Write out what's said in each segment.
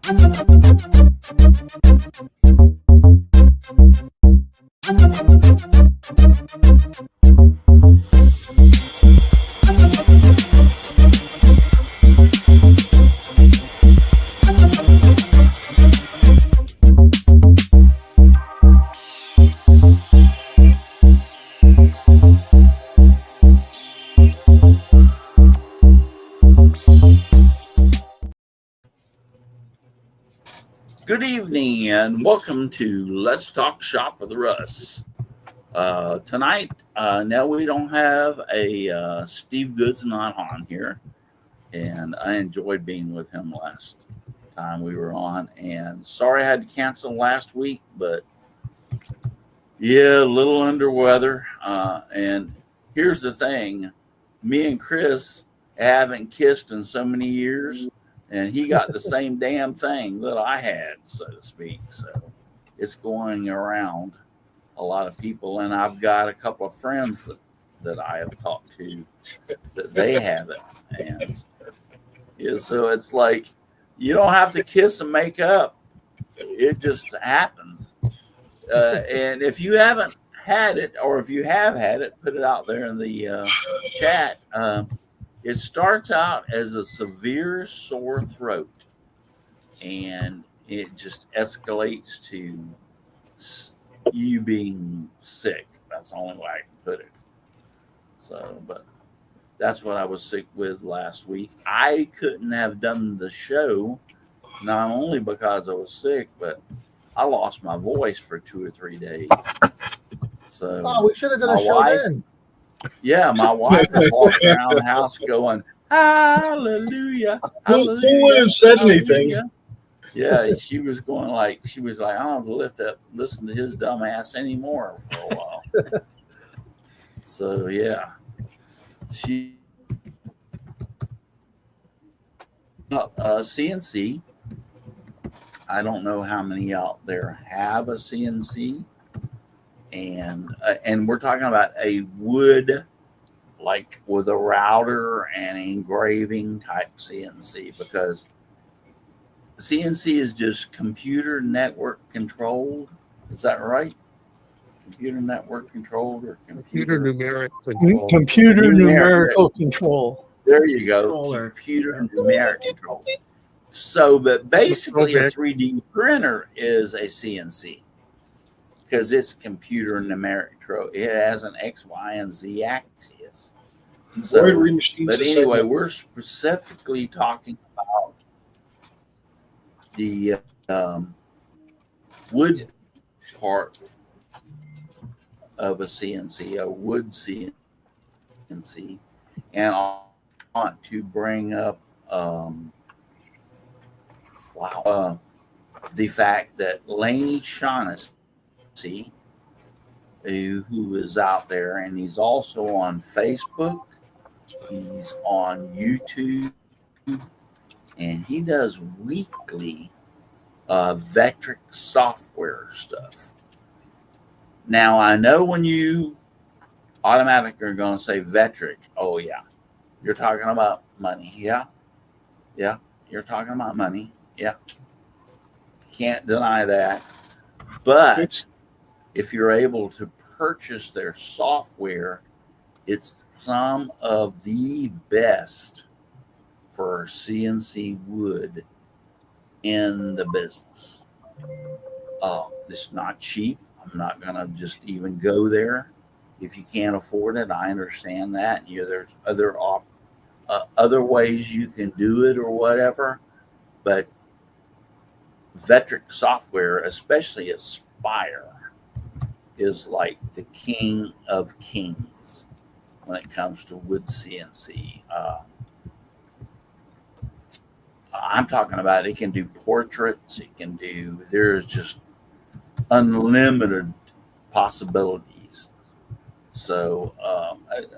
Good evening and welcome to Let's Talk Shop with Russ. Tonight, now we don't have a Steve Goods not on here, and I enjoyed being with him last time we were on. And sorry I had to cancel last week, but yeah, a little under weather. And here's the thing: me and Chris haven't kissed in so many years. And he got the same damn thing that I had, so to speak. So it's going around a lot of people. And I've got a couple of friends that I have talked to that they have it. And yeah, so it's like you don't have to kiss and make up. It just happens. And if you haven't had it, or if you have had it, put it out there in the chat. It starts out as a severe sore throat, and it just escalates to you being sick. That's the only way I can put it. So, but that's what I was sick with last week. I couldn't have done the show, not only because I was sick, but I lost my voice for 2 or 3 days. So, we should have done a show then. Yeah, my wife was walking around the house going, hallelujah. Who would have said anything? Yeah, she was like, I don't have to listen to his dumb ass anymore for a while. So, yeah. CNC. I don't know how many out there have a CNC. And we're talking about a wood, like with a router and engraving type CNC, because CNC is just computer network controlled. Is that right? Computer network controlled, or computer numeric control? Computer numerical control. There you go. Computer numeric control. So, but basically a 3D printer is a CNC. Because it's computer numeric control. It has an X, Y, and Z axis. So, but anyway, we're specifically talking about the wood part of a CNC, a wood CNC. And I want to bring up the fact that Laney Shaughnessy, who is out there, and he's also on Facebook, he's on YouTube, and he does weekly Vetric Software stuff. Now, I know when you automatically are going to say Vetric, oh yeah, you're talking about money. Yeah, you're talking about money. Yeah, can't deny that. But if you're able to purchase their software, it's some of the best for CNC wood in the business. It's not cheap. I'm not going to just even go there. If you can't afford it, I understand that. There's other ways you can do it or whatever. But Vetric Software, especially Aspire, is like the king of kings when it comes to wood CNC. I'm talking about it can do portraits. There's just unlimited possibilities. So,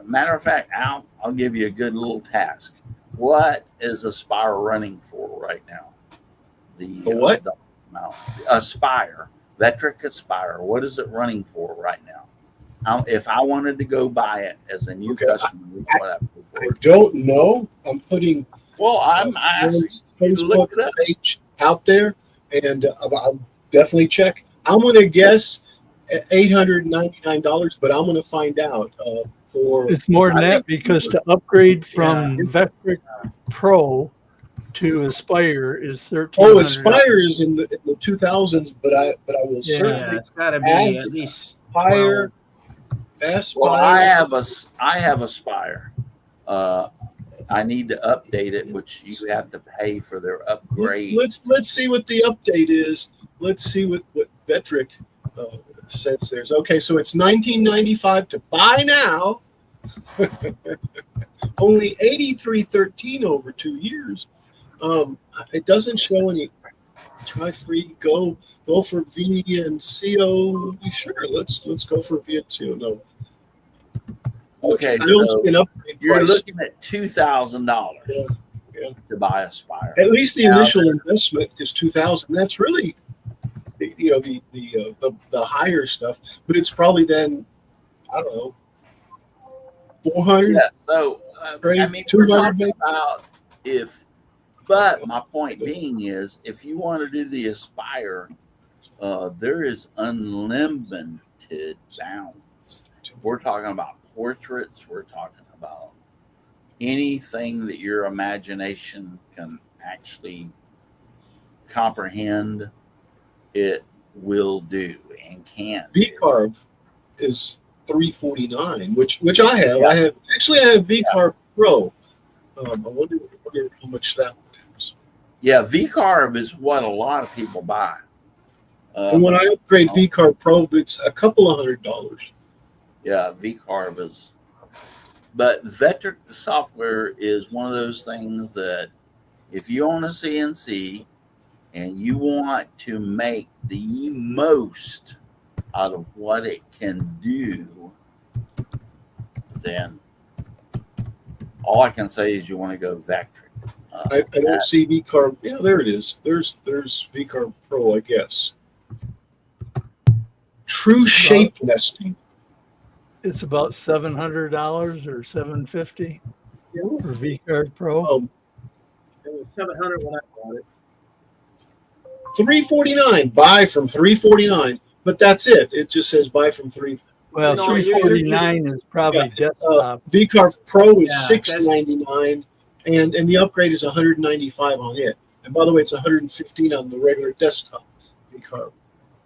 matter of fact, I'll give you a good little task. What is Aspire running for right now? The what? Aspire. Vetric Aspire. What is it running for right now? If I wanted to go buy it as a new customer, I don't know. I'm putting I'm asking you to look it up. Page out there, and I'll definitely check. I'm going to guess $899, but I'm going to find out It's more than I that think- because to upgrade from Vetric Pro to Aspire is $1,300. Aspire is in the 2000s, but I will Yeah. certainly it's got to be at As- least Aspire. 12. Well, I have Aspire. I need to update it, which you have to pay for their upgrade. Let's see what the update is. Let's see what Vetric says there's. Okay, so it's $19.95 to buy now. Only $83.13 over 2 years. It doesn't show any. Try free. Go for V and CO. Sure, let's go for V and CO. No. Okay, I don't so see an upgrade you're price. looking at $2,000 Yeah. to buy Aspire. At least the initial investment is $2,000. That's really, the higher stuff. But it's probably then, I don't know, 400. Yeah, so Right, I mean, 200 we're talking maybe. about if. But my point being is, if you want to do the Aspire, there is unlimited bounds. We're talking about portraits. We're talking about anything that your imagination can actually comprehend. It will do and can. V-Carb is $349, which I have. Yeah. I have V-Carb Pro. I wonder how much that one is. Yeah, V-Carb is what a lot of people buy. And when I upgrade V-Carb Pro, it's a couple of $100. Yeah, V-Carb is. But Vetric Software is one of those things that if you own a CNC and you want to make the most out of what it can do, then all I can say is you want to go Vetric. I don't see V-Carb. Yeah, there it is. There's V-Carb Pro, I guess. True shape nesting. It's about $700 or $750 for V-Card Pro. Um, It was 700 when I bought it. $349. Buy from $349, but that's it. It just says buy from $3. Well, No, $349 is probably desktop. V-Carb Pro is Yeah, $699, and the upgrade is $195 on it. And by the way, it's $115 on the regular desktop V-Carb.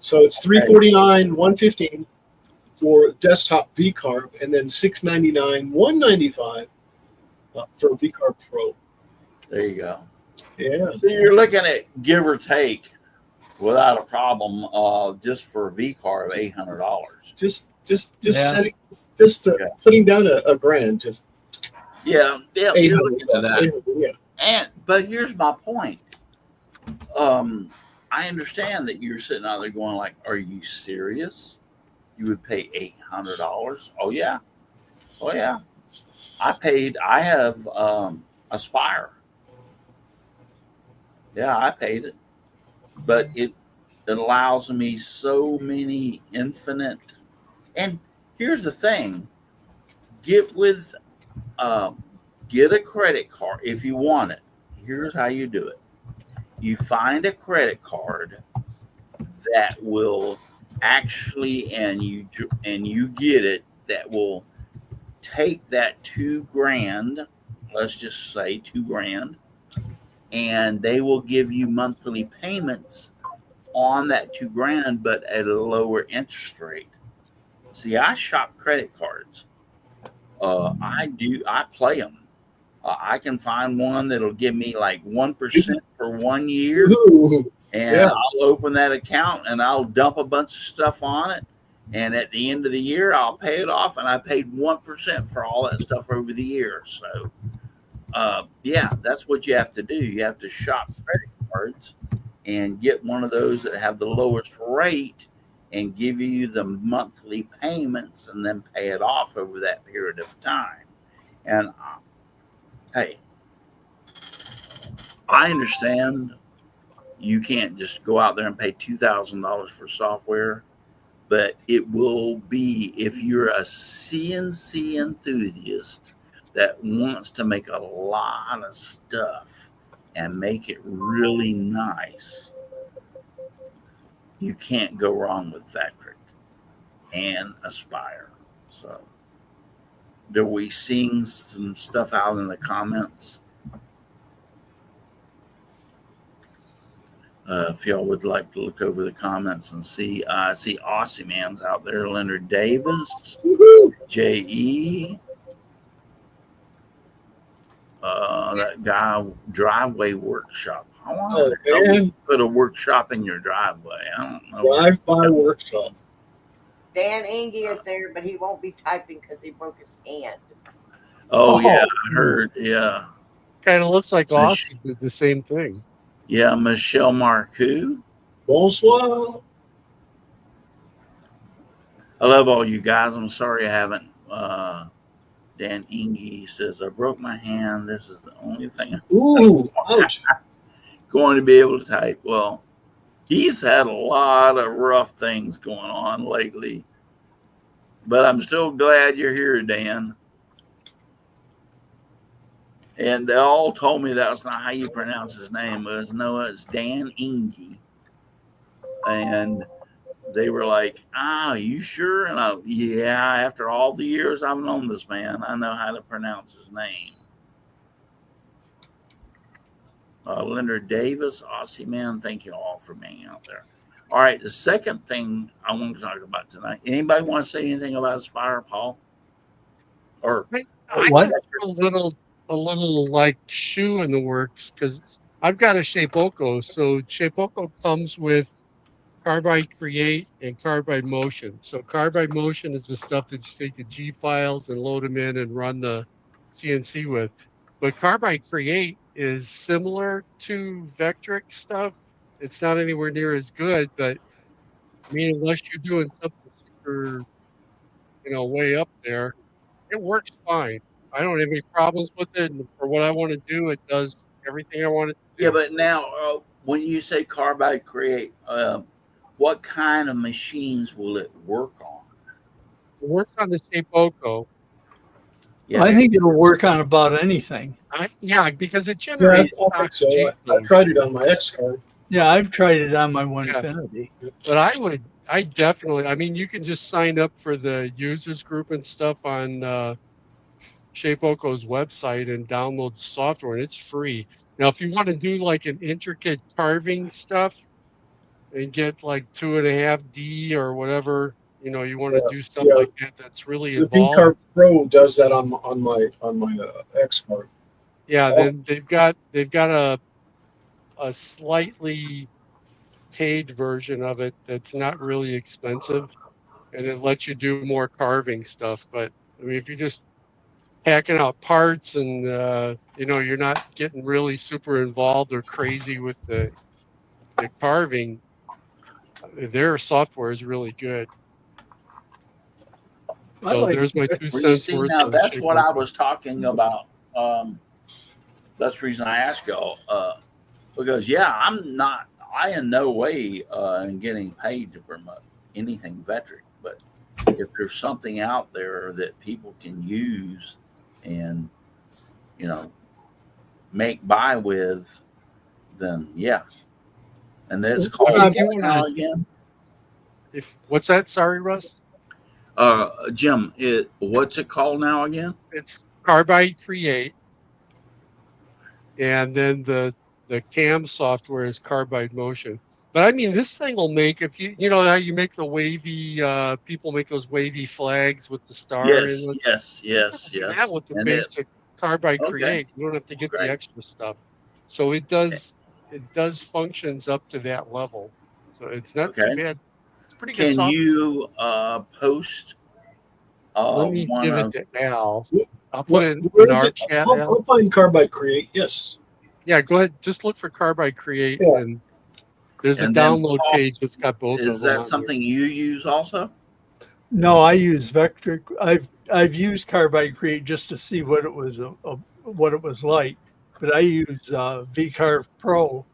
So it's $349, $115 for desktop V-Carb, and then $699, $195 for V-Carb Pro. There you go. Yeah. So you're looking at give or take without a problem, just for V-Carb, $800. Just Yeah. setting, putting down a grand, just Yeah, you're 800. looking at that. 800, yeah. But here's my point. I understand that you're sitting out there going like, "Are you serious? You would pay $800?" Oh yeah, oh yeah. I have Aspire. Yeah, I paid it, but it allows me so many infinite. And here's the thing: get a credit card if you want it. Here's how you do it: you find a credit card that will actually, and you get it, that will take that $2,000. Let's just say $2,000. And they will give you monthly payments on that $2,000, but at a lower interest rate. See, I shop credit cards. I play them. I can find one that'll give me like 1% for 1 year, Ooh, and yeah. I'll open that account and I'll dump a bunch of stuff on it. And at the end of the year, I'll pay it off, and I paid 1% for all that stuff over the year. So. Yeah, that's what you have to do. You have to shop credit cards and get one of those that have the lowest rate and give you the monthly payments and then pay it off over that period of time. And hey, I understand you can't just go out there and pay $2,000 for software, but it will be, if you're a CNC enthusiast that wants to make a lot of stuff and make it really nice, you can't go wrong with Vetric and Aspire. So, are we seeing some stuff out in the comments? If y'all would like to look over the comments and see, I see Aussie Man's out there, Leonard Davis, J.E., that guy, Driveway Workshop. I want to put a workshop in your driveway. I don't know. Drive-by workshop. Dan Engie is there, but he won't be typing because he broke his hand. Oh, yeah, I heard. Yeah. Kind of looks like Austin did the same thing. Yeah, Michelle Marcoux. Bonsoir. I love all you guys. I'm sorry I haven't. Dan Engie says, I broke my hand. This is the only thing Ooh, ouch. going to be able to type. Well, he's had a lot of rough things going on lately. But I'm still glad you're here, Dan. And they all told me that was not how you pronounce his name. It's Dan Engie. And they were like, are you sure? And yeah, after all the years I've known this man, I know how to pronounce his name. Leonard Davis, Aussie Man, thank you all for being out there. All right, the second thing I want to talk about tonight. Anybody want to say anything about Aspire, Paul? Or I What? got a little like shoe in the works because I've got a Shapeoko. So Shapeoko comes with Carbide Create and Carbide Motion. So Carbide Motion is the stuff that you take the G files and load them in and run the CNC with. But Carbide Create is similar to Vetric stuff. It's not anywhere near as good, but I mean, unless you're doing something super, way up there, it works fine. I don't have any problems with it. And for what I want to do, it does everything I want it to do. yeah, but now when you say Carbide Create, what kind of machines will it work on? It works on the Shapeoko. Yeah, I think it'll work on about anything. Because it Yeah, generates. I think so. I tried it on my X card. Yeah, I've tried it on my One Yes. Infinity. But I definitely, you can just sign up for the users group and stuff on Shapeoko's website and download the software, and it's free. Now, if you want to do like an intricate carving stuff and get like 2.5D or whatever, you want to do stuff like that, that's really The involved. V-Carve Pro does that on my X card. Yeah, then they've got a slightly paid version of it that's not really expensive, and it lets you do more carving stuff. But I mean, if you're just hacking out parts and you're not getting really super involved or crazy with the carving, their software is really good. So there's my 2 cents worth. Now that's what I was talking about. That's the reason I asked y'all. Because I in no way am getting paid to promote anything Vetric, but if there's something out there that people can use and make buy with, then yeah. And that's called now again. What's that? Sorry, Russ. Jim, what's it called now again? It's Carbide Create, and then the cam software is Carbide Motion. But I mean, this thing will make, if you know how you make the wavy, people make those wavy flags with the star. Yes. That with the basic Carbide Create, you don't have to get the extra stuff. So it does functions up to that level. So it's not too bad. It's pretty good. Can you post? Let me give it to Al. I'll put it Where in is our it? chat. I'll find Carbide Create. Yes. Yeah, go ahead. Just look for Carbide Create, and there's a download page that's got both of them. Is that something you use also? No, I use Vetric. I've used Carbide Create just to see what it was like, but I use V-Carve Pro,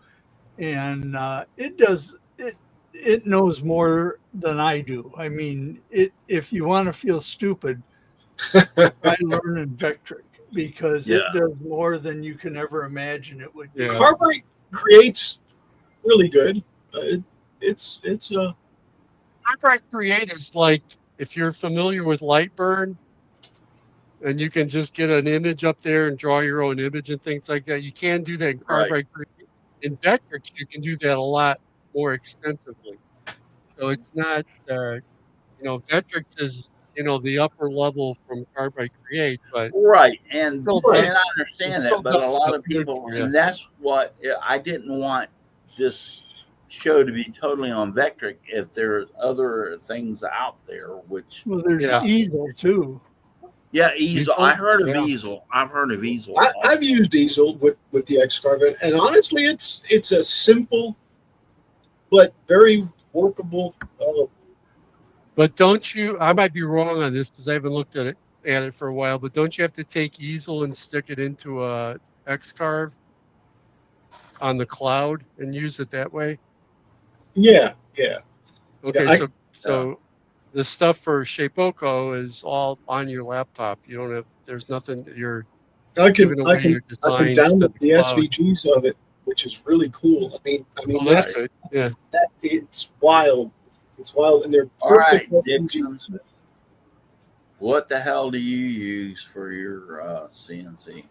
and it knows more than I do. I mean, if you want to feel stupid, try learning Vetric. because Yeah. it does more than you can ever imagine it would. Yeah. Carbide creates really good. It's Carbide Create is like, if you're familiar with Lightburn, and you can just get an image up there and draw your own image and things like that. You can do that in Right. Carbide Create. In Vetric, you can do that a lot more extensively. So it's not, Vetric is, the upper level from Carbide Create, but Right, and Still I does- understand still that, but a does lot stuff of good people, for you. and that's what I didn't want this show to be totally on Vetric. If there are other things out there, which Well, there's Yeah. easel too. yeah, easel. Easel? I heard of Yeah. easel. I've heard of easel. I've used easel with the X Carbide, and honestly, it's a simple but very workable. But don't you? I might be wrong on this because I haven't looked at it for a while. But don't you have to take easel and stick it into a Xcarve on the cloud and use it that way? Yeah. Okay, Yeah, so the stuff for Shapeoko is all on your laptop. You don't have. There's nothing. You're I can giving I away can your I can designs to download the cloud. SVGs of it, which is really cool. I mean Oh, that's good. Yeah. it's wild. It's wild, and they're All right, perfect. Dixon. What the hell do you use for your CNC?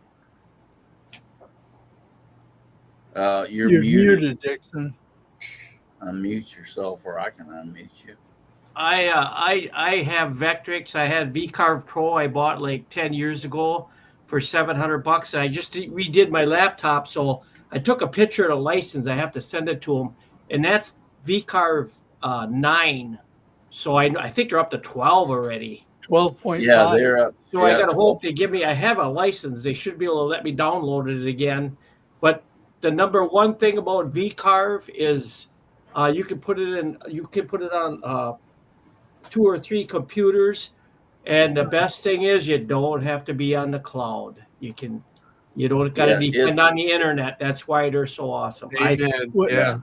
You're You're muted. muted, Dixon. Unmute yourself, or I can unmute you. I have Vectrix. I had VCarve Pro. I bought like 10 years ago for $700, and I just redid my laptop. So I took a picture of the license. I have to send it to them, and that's VCarve 9. So I think they're up to 12 already. 12.5. Yeah, they're up. So I yeah, got to hope they give me. I have a license. They should be able to let me download it again. But the number one thing about VCarve is you can put it in. You can put it on 2 or 3 computers, and the best thing is you don't have to be on the cloud. You don't got to depend on the internet. That's why they're so awesome. Amen. What- Yeah.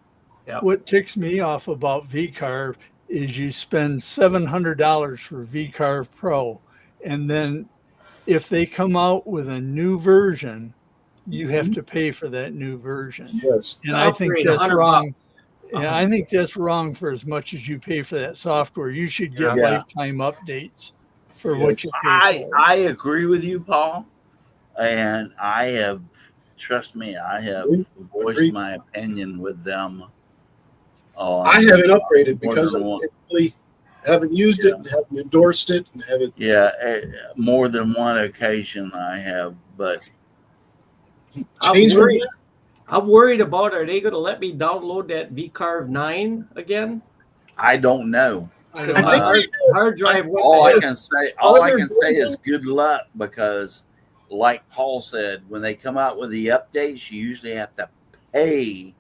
What ticks me off about VCarve is you spend $700 for VCarve Pro, and then if they come out with a new version, you have to pay for that new version. Yes. And I think Upgrade, that's $100. wrong. Yeah, I think that's wrong for as much as you pay for that software. You should get Yeah. lifetime updates for Yeah. what you pay for. I agree with you, Paul, and trust me, I have voiced Agreed. my opinion with them. I haven't upgraded more because I than one. really haven't used it and haven't endorsed it and haven't. Yeah, more than one occasion I have, but I'm changed worried. it. I'm worried about. Are they going to let me download that VCarve 9 again? I don't know. I Because don't my know. hard drive went All I to can say is good luck, because like Paul said, when they come out with the updates, you usually have to pay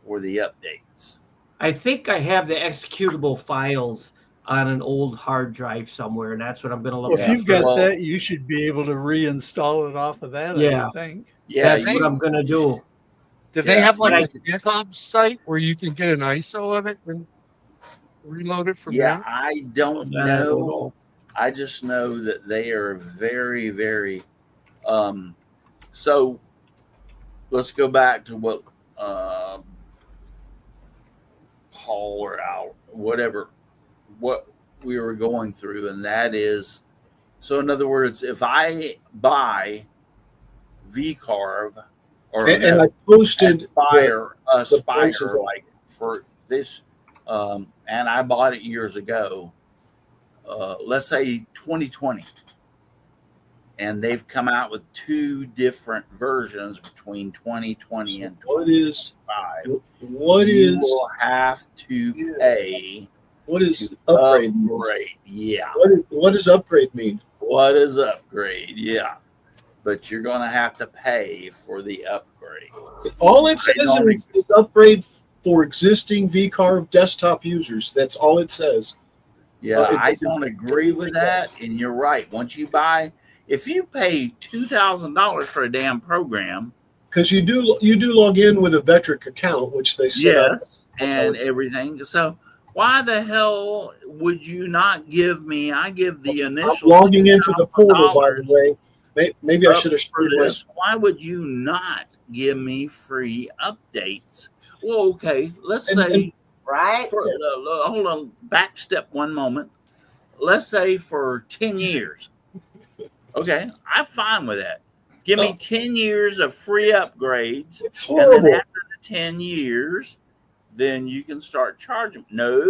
for the updates. I think I have the executable files on an old hard drive somewhere, and that's what I'm going to look Well, if at. you've got Well- that, you should be able to reinstall it off of that, I Yeah. would think. Yeah, That's what I'm going to do. Do they Yeah, have like but a GitHub site where you can get an ISO of it and reload it from yeah, there? I don't That I don't know. know. I just know that they are very, very. So let's go back to what Paul or Al, whatever, what we were going through, and that is, so in other words, if I buy VCarve or And I posted Aspire, the prices Aspire, of- like for this, and I bought it years ago. Let's say 2020, and they've come out with 2 different versions between 2020 and what is 25. what You is will have to pay what is to upgrade? upgrade. Yeah. What does upgrade mean? What is upgrade? Yeah. But you're going to have to pay for the upgrade. All it says don't is upgrade for existing VCarve desktop users. That's all it says. Yeah, It I doesn't don't say agree with anything that. else. And you're right. Once you buy, if you pay $2,000 for a damn program, Because you do log in with a Vetric account, which they set up. yes, That's how and it- everything. So why the hell would you not give me? I give the I'm initial logging into the portal, by the $2,000. way, maybe I should have for shared my. this, why would you not give me free updates? Well, okay, let's say Right? for hold on, back step one moment. Let's say for 10 years. Okay, I'm fine with that. Give me 10 years of free upgrades. It's And then horrible. after the 10 years, then you can start charging. No.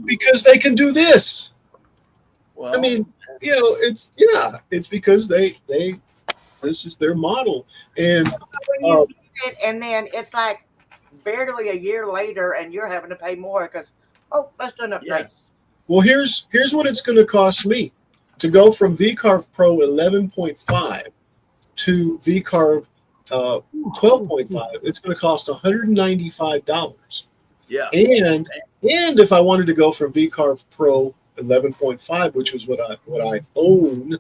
Because they can do this. Well, I mean, it's because they this is their model, and When you get it, and then it's like barely a year later, and you're having to pay more because let's do an upgrade. yes. well, here's what it's going to cost me to go from VCarve Pro 11.5 to VCarve 12.5. It's going to cost $195. Yeah. And if I wanted to go from VCarve Pro 11.5, which was what I own,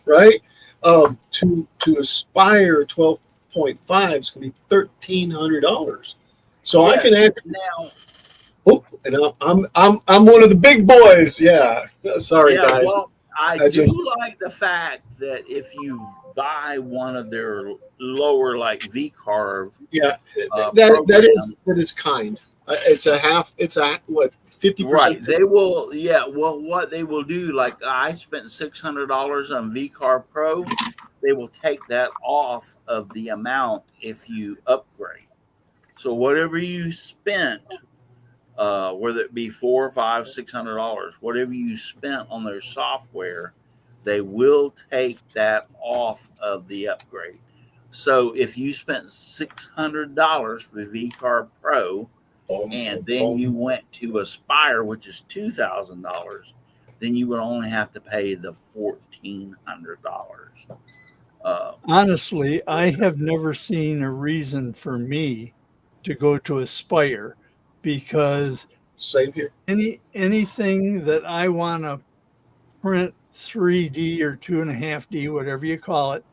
right? To Aspire 12.5 is going to be $1,300. So I can actually now. Oh, and I'm one of the big boys. Yeah. Sorry, Yeah, guys. well, I do just- like the fact that if you buy one of their lower, like VCarve, Yeah, program, that is kind. It's what 50%. right? They will. Yeah. Well, what they will do, like I spent $600 on VCarve Pro, they will take that off of the amount if you upgrade. So whatever you spent, whether it be $400, $500, $600, whatever you spent on their software, they will take that off of the upgrade. So if you spent $600 for VCarve Pro, and then you went to Aspire, which is $2,000, then you would only have to pay the $1,400. Honestly, I have never seen a reason for me to go to Aspire because Same here. anything that I want to print 3D or 2.5D, whatever you call it,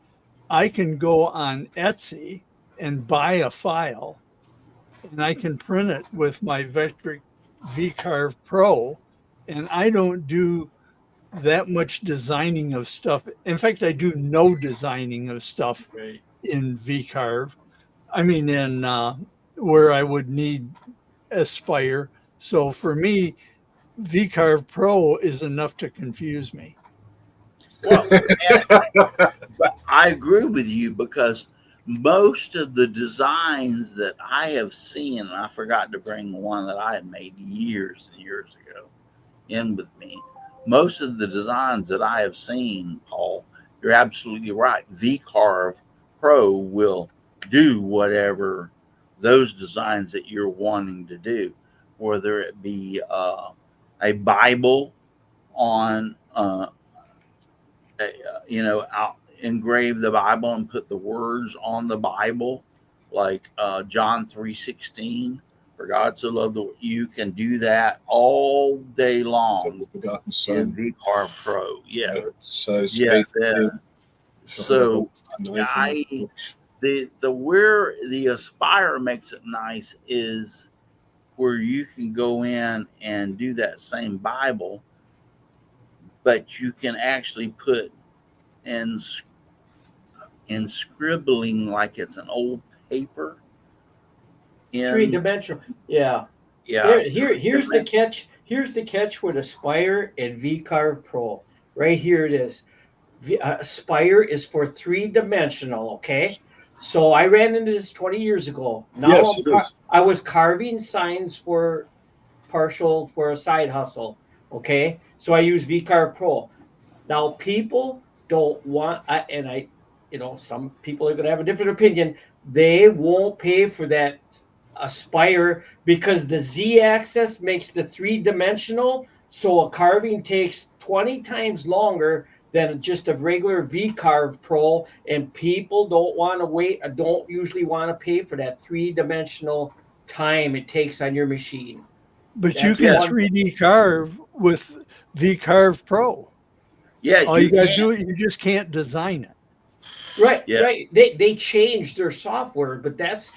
I can go on Etsy and buy a file and I can print it with my Vetric VCarve Pro, and I don't do that much designing of stuff. In fact, I do no designing of stuff in VCarve. I mean, in where I would need Aspire. So for me, VCarve Pro is enough to confuse me. Well, but I agree with you because most of the designs that I have seen, and I forgot to bring one that I had made years and years ago in with me. Most of the designs that I have seen, Paul, you're absolutely right. VCarve Pro will do whatever those designs that you're wanting to do, whether it be a Bible on, I'll engrave the Bible and put the words on the Bible, like John 3:16. For God so loved the world. You can do that all day long Forgotten in son. VCarve Pro. Yeah. Says Yeah. faith Yeah. in So the knife in the bush. the where the Aspire makes it nice is where you can go in and do that same Bible, but you can actually put in scribbling like it's an old paper. Three-dimensional. Yeah. Yeah. Here's the catch. Here's the catch with Aspire and VCarve Pro. Right here it is. Aspire is for three-dimensional. Okay. So I ran into this 20 years ago. Now Yes, it is. I was carving signs for a side hustle. Okay. So I use VCarve Pro. Now people don't want, some people are going to have a different opinion. They won't pay for that Aspire because the Z-axis makes the three-dimensional, so a carving takes 20 times longer than just a regular VCarve Pro, and people don't usually want to pay for that three-dimensional time it takes on your machine. But That's you can one- 3D carve with VCarve Pro. Yeah. All you guys do, you just can't design it. Right, Yeah. right. They changed their software, but that's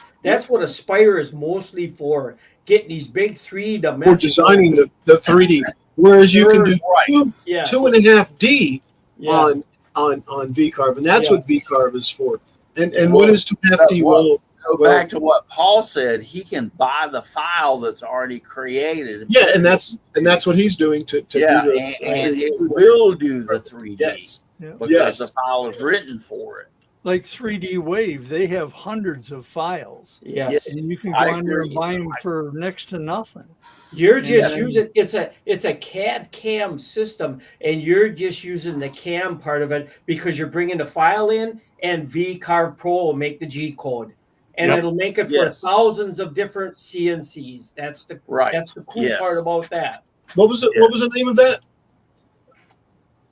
what Aspire is mostly for, getting these big three-dimensional. We're designing the 3D, whereas you can do Right. Yes. 2.5D Yes. on VCarve, and that's what Yes. VCarve is for. And Well, what is too hefty? well, Well, Go back to what Paul said. He can buy the file that's already created. yeah, and that's what he's doing to Yeah, do the and it will do the 3D yes. Yeah. because Yes. the file is written for it. Like 3D Wave, they have hundreds of files, Yes. and you can go I on there and agree. buy them for next to nothing. You're And just then- using it's a CAD CAM system, and you're just using the CAM part of it because you're bringing the file in, and VCarve Pro will make the G code, and Yep. it'll make it for Yes. thousands of different CNCs. That's the Right. That's the cool Yes. part about that. What was it? Yeah. What was the name of that?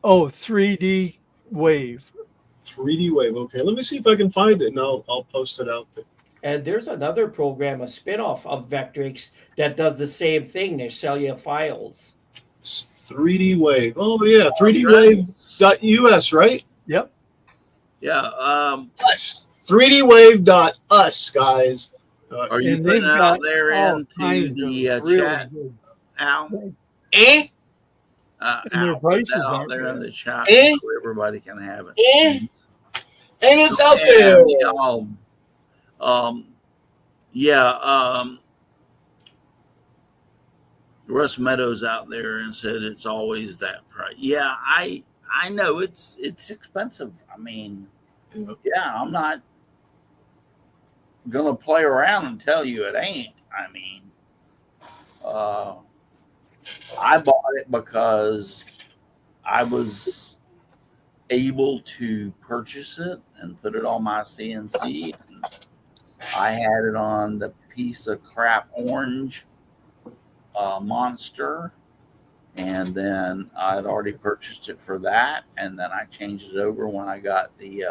Oh, 3D Wave. 3D Wave. Okay, let me see if I can find it, and I'll post it out there. And there's another program, a spinoff of Vectrix, that does the same thing. They sell you files. It's 3D Wave. Oh yeah, Right. 3dwave.us, right? Yep. Yeah. Us. 3dwave.us, guys. Are you And putting they've it got out there all into kinds the of really chat, good- Al? Eh? And their Al, put prices that out aren't there in bad. the chat Eh? so everybody can have it. Eh? And it's out there. Russ Meadows out there and said it's always that price. Yeah, I know it's expensive. I mean, yeah, I'm not gonna play around and tell you it ain't. I mean, I bought it because I was able to purchase it and put it on my CNC. And I had it on the piece of crap orange monster, and then I'd already purchased it for that, and then I changed it over when I got the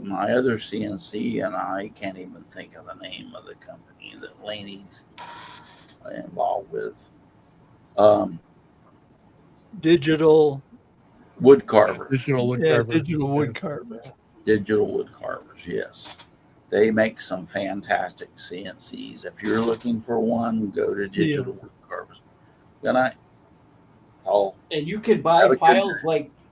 my other CNC, and I can't even think of the name of the company that Laney's involved with. Digital, Wood carvers. Digital wood yeah, carver. digital wood carver. Digital wood carvers, yes. They make some fantastic CNCs. If you're looking for one, go to Digital Wood Carvers. Good night. Oh, And you could Have buy a good files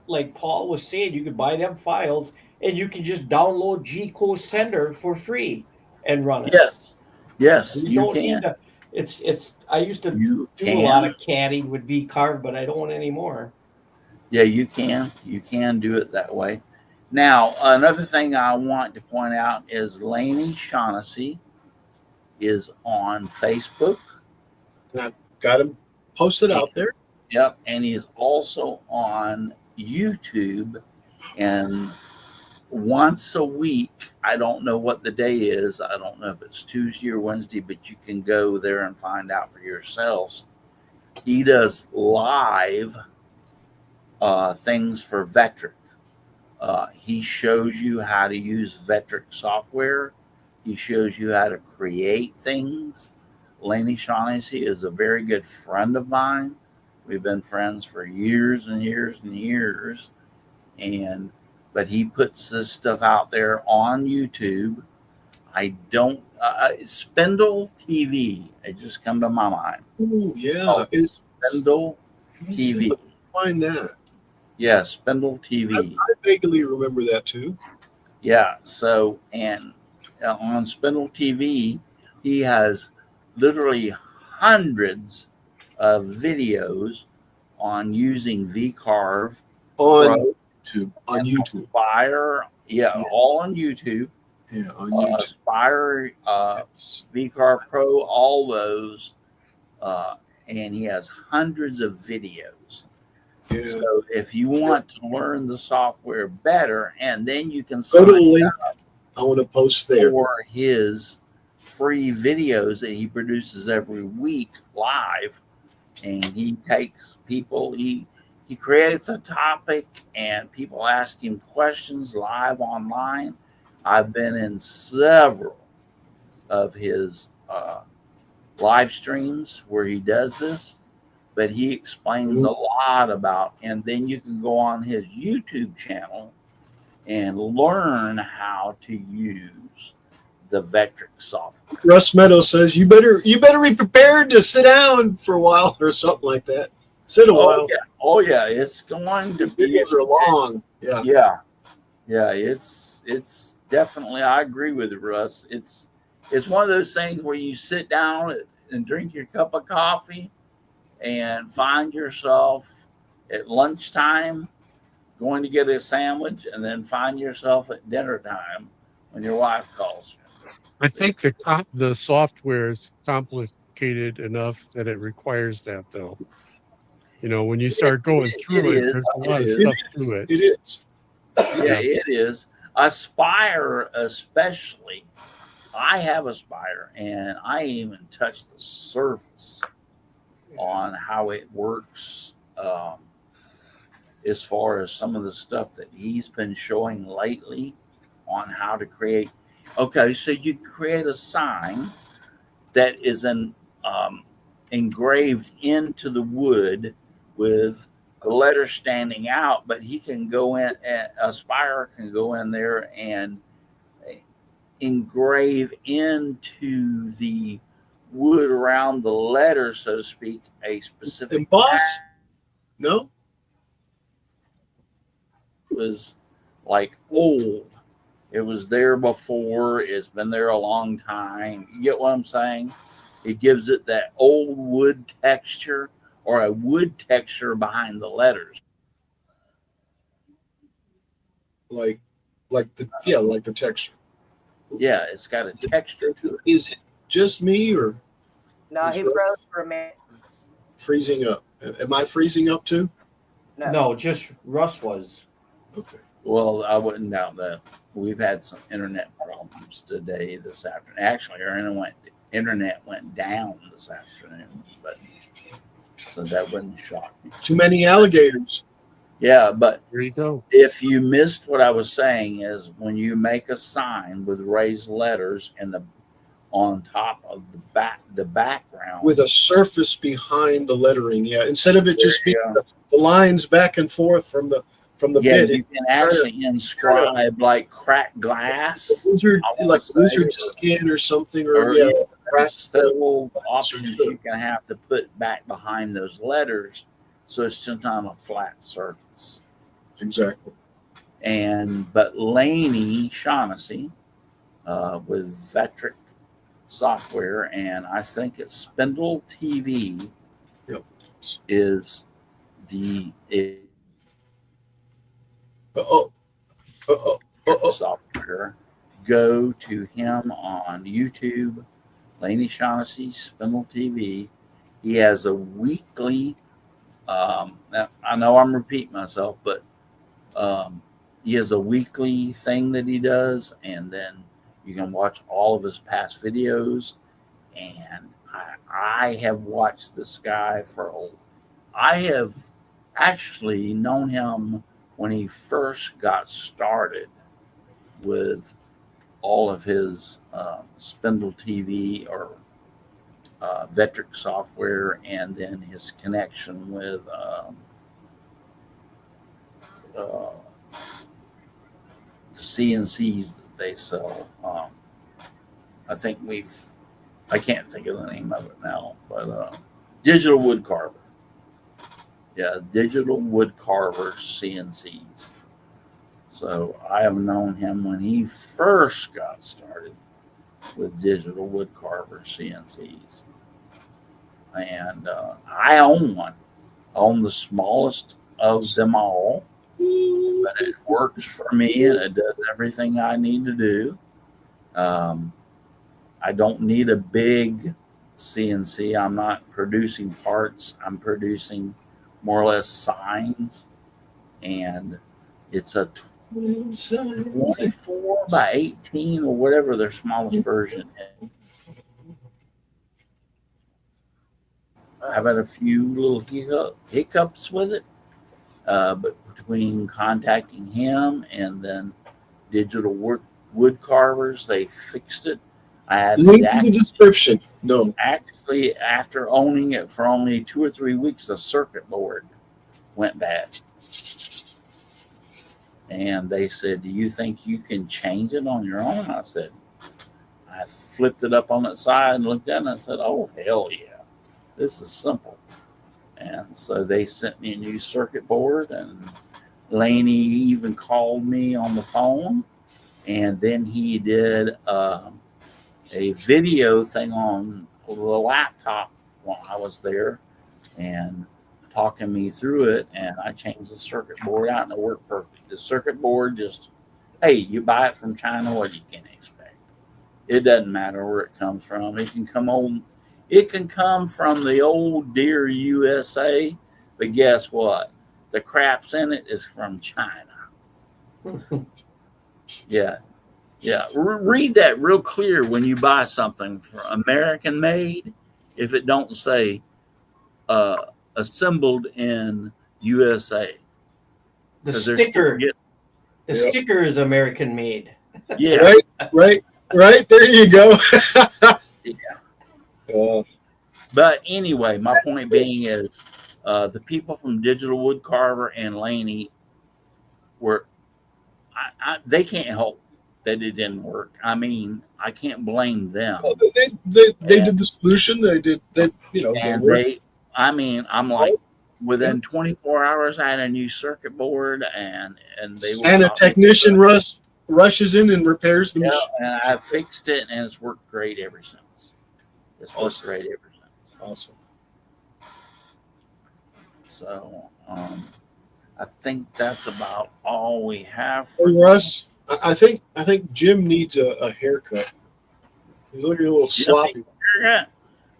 like Paul was saying. You could buy them files, and you can just download G-Code Sender for free and run it. yes. Yes, You you don't can. need to. It's. I used to You do a lot can. of CADing with VCarve, but I don't anymore. Yeah, you can. You can do it that way. Now, another thing I want to point out is Laney Shaughnessy is on Facebook. Got him posted out there. Yep, and he is also on YouTube. And once a week, I don't know what the day is. I don't know if it's Tuesday or Wednesday, but you can go there and find out for yourselves. He does live things for Vetric. He shows you how to use Vetric software. He shows you how to create things. Laney Shaughnessy is a very good friend of mine. We've been friends for years and years and years. But he puts this stuff out there on YouTube. I don't, Spindle TV, it just come to my mind. Ooh, yeah. Oh, Spindle Let me see if I TV. can find that. Yeah, Spindle TV. I vaguely remember that too. Yeah. So, and on Spindle TV, he has literally hundreds of videos on using VCarve, On Pro, YouTube. On and YouTube. Aspire. Yeah, all on YouTube. Yeah, on YouTube. Aspire, Yes. VCarve Pro, all those. And he has hundreds of videos. Yeah. So if you want to learn the software better, and then you can Go to the sign link I want to post there. for his free videos that he produces every week live, and he takes people, he creates a topic and people ask him questions live online. I've been in several of his live streams where he does this, but he explains a lot about, and then you can go on his YouTube channel and learn how to use the Vetric software. Russ Meadows says you better be prepared to sit down for a while or something like that. Sit a while. Oh yeah, it's going to be. Videos are long. Yeah. Yeah. It's definitely. I agree with you, Russ. It's one of those things where you sit down and drink your cup of coffee, and find yourself at lunchtime going to get a sandwich, and then find yourself at dinner time when your wife calls you. I think the software is complicated enough that it requires that, though. You know, when you start going through it, is. there's a lot of It stuff to it. It is. Yeah, it is. Aspire, especially. I have Aspire, and I even touched the surface on how it works, as far as some of the stuff that he's been showing lately on how to create. Okay, so you create a sign that is engraved into the wood with the letter standing out, but he can go in, Aspire can go in there and engrave into the wood around the letter, so to speak, a specific Emboss? No? was like old. It was there before. It's been there a long time. You get what I'm saying? It gives it that old wood texture, or a wood texture behind the letters. Like the texture. Yeah, it's got a texture to it. Is it just me or No, he froze for a minute. freezing up? Am I freezing up too? No, just Russ was. Okay. Well, I wouldn't doubt that. We've had some internet problems today, this afternoon. Actually, our internet went down this afternoon, but so that wouldn't shock me. Too many alligators. Yeah, but There you go. if you missed what I was saying, is when you make a sign with raised letters and on top of the background With a surface behind the lettering, yeah. Instead of it just being There the lines back and forth from the yeah, bit. you can actually inscribe like cracked glass, Lizard, I wanna like say, lizard skin or something, or or yeah, there's cracked. several options you can have to put back behind those letters, so it's just not a flat surface. Exactly. But Laney Shaughnessy with Vetric Software, and I think it's Spindle TV, Yep. is the software. Go to him on YouTube, Laney Shaughnessy, Spindle TV. He has a weekly, now, I know I'm repeating myself, but he has a weekly thing that he does, and then you can watch all of his past videos. And I have watched this guy I have actually known him when he first got started with all of his Spindle TV or Vetric Software, and then his connection with the CNCs that they sell. I can't think of the name of it now, but digital wood carver. Yeah, digital wood carver CNCs. So I have known him when he first got started with digital wood carver CNCs. And I own one. I own the smallest of them all, but it works for me and it does everything I need to do. I don't need a big CNC. I'm not producing parts. I'm producing more or less signs. And it's a 24 by 18 or whatever their smallest version is. I've had a few little hiccups with it, but between contacting him and then digital wood carvers, they fixed it. I had Link in the description. No. Actually, after owning it for only 2 or 3 weeks, the circuit board went bad. And they said, "Do you think you can change it on your own?" I said, I flipped it up on its side and looked at it and I said, "Oh, hell yeah. This is simple." And so they sent me a new circuit board, and Laney even called me on the phone, and then he did a video thing on the laptop while I was there and talking me through it, and I changed the circuit board out and it worked perfect. The circuit board just, hey, you buy it from China, what you can expect. It doesn't matter where it comes from. It can come from the old dear USA, but guess what? The craps in it is from China. Yeah. Yeah. Read that real clear when you buy something for American made, if it don't say assembled in USA. The 'Cause they're sticker, still the Yep. sticker is American made. Yeah. Right. There you go. But anyway, my point being is the people from Digital Wood Carver and Laney were, they can't help that it didn't work. I mean, I can't blame them. Well, they did the solution. They did that. And I'm like, within 24 hours, I had a new circuit board, and they were. And a technician rushes in and repairs the Yeah, machine. and I fixed it, and it's worked great ever since. It's worked Awesome. great ever since. Awesome. So I think that's about all we have. Hey, Russ, I think Jim needs a haircut. He's looking a little sloppy.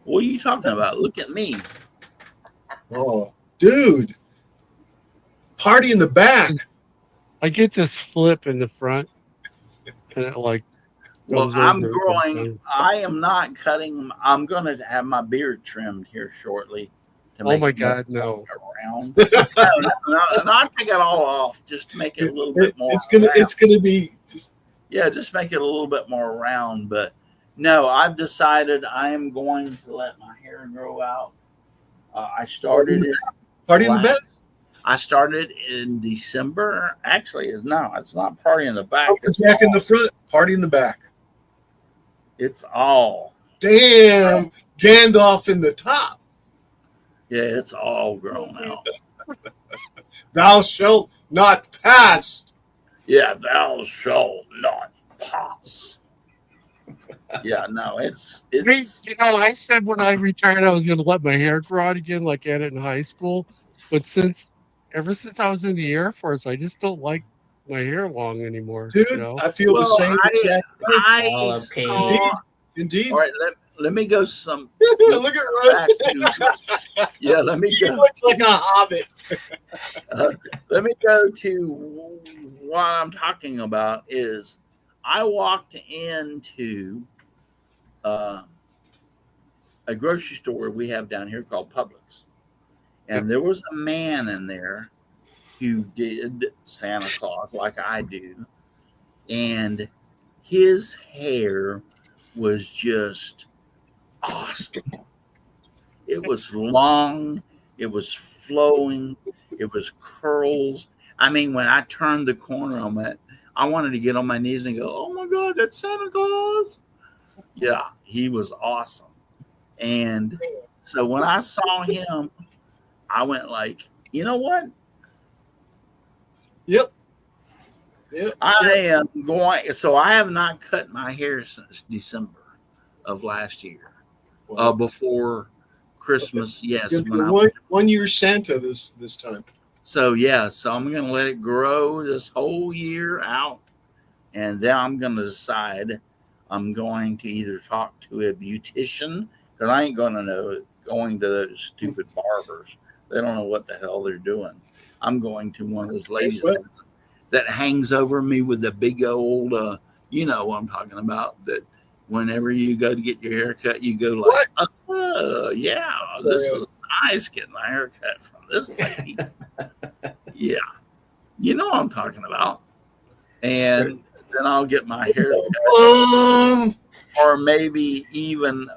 What are you talking about? Look at me. Oh, dude. Party in the back. I get this flip in the front, and it like. Well, goes I'm over it. growing. I am not cutting. I'm going to have my beard trimmed here shortly. To Oh make my it more God, no! around. Not take it all off, just to make it a little bit more. It's round. gonna be just Just make it a little bit more round. But no, I've decided I am going to let my hair grow out. I started it. party in the back. I started in December. Actually, it's not party in the back. It's Jack in the front, party in the back. It's all. Damn, Gandalf in the top. Yeah, it's all grown out. Thou shalt not pass. Yeah, thou shalt not pass. Yeah, no, it's. I said when I retired, I was going to let my hair grow out again, like I had it in high school. But ever since I was in the Air Force, I just don't like my hair long anymore. Dude, I feel the same exact way. I saw. Indeed. All right, let me go some. Look at Russ. Yeah, let me He go. looks like a hobbit. Let me go to what I'm talking about. Is I walked into a grocery store we have down here called Publix, and there was a man in there who did Santa Claus like I do, and his hair was just awesome. It was long, it was flowing, it was curls. I mean, when I turned the corner on it, I wanted to get on my knees and go, "Oh my God, that's Santa Claus!" Yeah, he was awesome. And so when I saw him, I went like, you know what? Yep. I am going. So I have not cut my hair since December of last year. Before Christmas, yes. One year Santa this time. So I'm going to let it grow this whole year out, and then I'm going to decide. I'm going to either talk to a beautician, because I ain't going to know going to those stupid barbers. They don't know what the hell they're doing. I'm going to one of those ladies that hangs over me with the big old, you know what I'm talking about, that whenever you go to get your hair cut, you go like, oh, yeah, this is nice getting my hair cut from this lady. Yeah. You know what I'm talking about. And then I'll get my hair cut. Or maybe even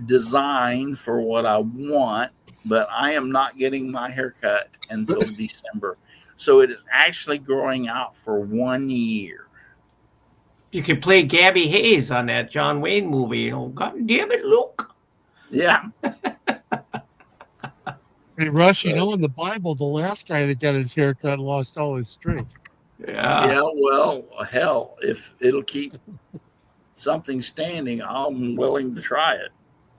design for what I want, but I am not getting my hair cut until December. So it is actually growing out for 1 year. You could play Gabby Hayes on that John Wayne movie. God damn it, Luke. Yeah. Hey, Russ, you So, know, in the Bible, the last guy that got his hair cut lost all his strength. yeah, well, hell, if it'll keep something standing, I'm willing to try it.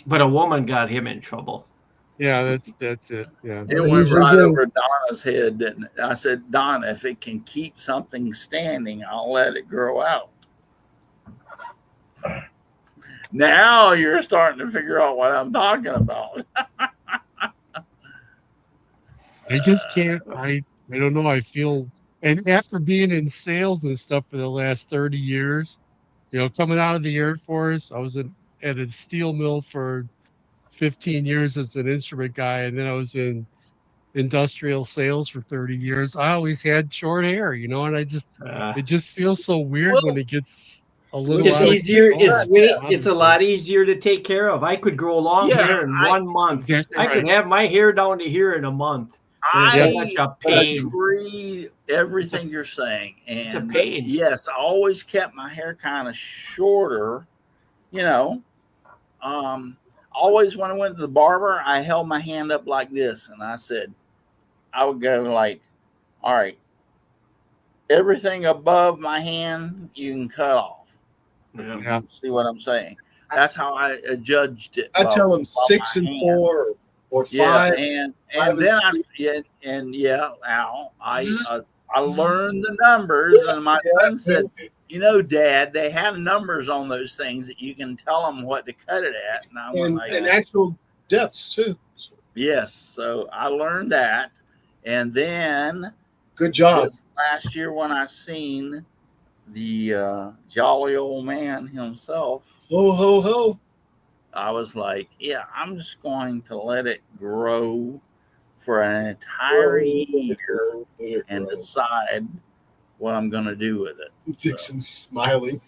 But a woman got him in trouble. Yeah, that's it. Yeah. It They went usually right do. over Donna's head, didn't it? I said, Donna, if it can keep something standing, I'll let it grow out. Now you're starting to figure out what I'm talking about. I just can't. I don't know. I feel, and after being in sales and stuff for the last 30 years, you know, coming out of the Air Force, I was at a steel mill for 15 years as an instrument guy, and then I was in industrial sales for 30 years. I always had short hair, you know, and it just feels so weird Well, when it gets a little It's out of easier. control. It's a lot easier to take care of. I could grow long Yeah, hair in 1 month. Exactly I could right. have my hair down to here in a month. And I it's such a pain. agree everything you're saying. It's a And pain. yes, I always kept my hair kind of shorter, you know. Always when I went to the barber, I held my hand up like this and I said, I would go like, all right, everything above my hand you can cut off. Yeah. See what I'm saying? That's how I judged it. I tell them above 6 my and hand. 4 or 5. Yeah, five and then Al, I learned the numbers, and my son said, "You know, Dad, they have numbers on those things that you can tell them what to cut it at." And I went like, and actual depths too. "Yes." So I learned that, and then Good job. just last year when I seen the jolly old man himself, Ho ho ho. I was like, yeah, I'm just going to let it grow for an entire year and decide what I'm going to do with it. Dixon's smiling.